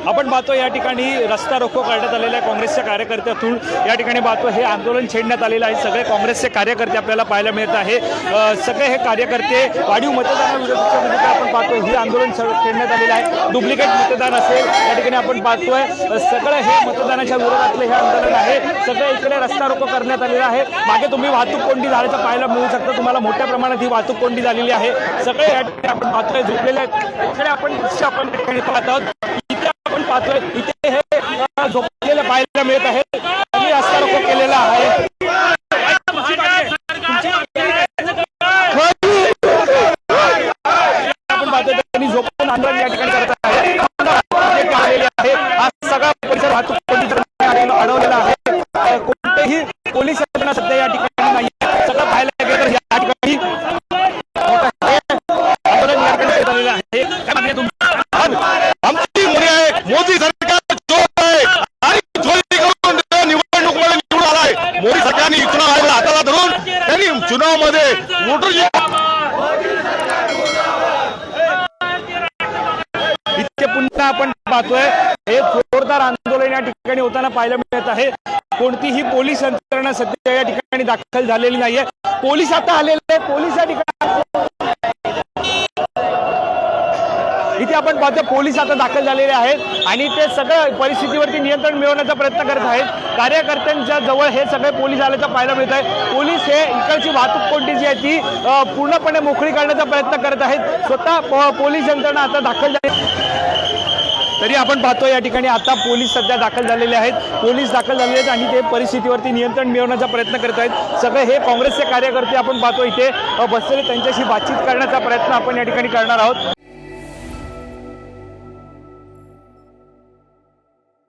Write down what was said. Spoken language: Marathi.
आपण पाहतो या ठिकाणी रस्ता रोको करण्यात आलेला आहे काँग्रेसच्या कार्यकर्त्यातून। या ठिकाणी पाहतो हे आंदोलन छेडण्यात आलेलं आहे। सगळे काँग्रेसचे कार्यकर्ते आपल्याला पाहायला मिळत आहे। सगळे हे कार्यकर्ते वाढीव मतदानाविरोधाच्या विरोधात आपण पाहतो हे आंदोलन छेडण्यात आलेलं आहे। डुप्लिकेट मतदान असेल या ठिकाणी आपण पाहतोय सगळं हे मतदानाच्या विरोधातले हे आंदोलन आहे। सगळे इकडे रस्ता रोको करण्यात आलेला आहे। मागे तुम्ही वाहतूक कोंडी झाल्याचं पाहायला मिळू शकतं। तुम्हाला मोठ्या प्रमाणात ही वाहतूक कोंडी झालेली आहे। सगळे या ठिकाणी आपण पाहतोय झोपलेले आहेत। इकडे आपण ठिकाणी पाहत आहोत। इथे आपण पाहतोय इथे हे झोपलेले पाहायला मिळत आहे। रस्ता रोको केलेला आहे। आपण पाहतोय त्यांनी झोपून आंदोलन या ठिकाणी करत आहे। हा सगळा परिसर वाहतूक कोंडीचा अडवलेला आहे। कोणतेही पोलीस यंत्रणा सध्या या ठिकाणी नाही। सगळं पाहायला गेलं तर या ठिकाणी आंदोलन या ठिकाणी झालेलं आहे। आमची मुली आहे मोदी सरकार चोर आहे आणि चोरी करून निवडणूक मध्ये निवडून आलाय। मोदी सरकारने चुनाव हाताला धरून त्यांनी चुनावमध्ये वोटर इथे पुन्हा आपण पाहतोय हे जोरदार आंदोलन या ठिकाणी होताना पाहायला मिळत आहे। कोणतीही पोलीस यंत्रणा सध्या या ठिकाणी दाखल झालेली नाहीये। पोलीस आता आलेले आहेत। पोलीस या ठिकाणी इथे आपण पाहतो पोलीस आता दाखल झालेले आहेत आणि ते सगळं परिस्थितीवरती नियंत्रण मिळवण्याचा प्रयत्न करत आहेत। कार्यकर्त्यांच्या जवळ हे सगळे पोलीस आल्याचं पाहायला मिळत आहे। पोलीस हे इकडची वाहतूक कोंडी जी आहे ती पूर्णपणे मोकळी करण्याचा प्रयत्न करत आहेत। स्वतः पोलीस यंत्रणा आता दाखल झाली तरी आपण पाहतो या ठिकाणी आता पोलीस सध्या दाखल झालेले आहेत। पोलीस दाखल झालेले आहेत आणि ते परिस्थितीवरती नियंत्रण मिळवण्याचा प्रयत्न करत आहेत। सगळे हे काँग्रेसचे कार्यकर्ते आपण पाहतो इथे बसलेले, त्यांच्याशी बातचीत करण्याचा प्रयत्न आपण या ठिकाणी करणार आहोत।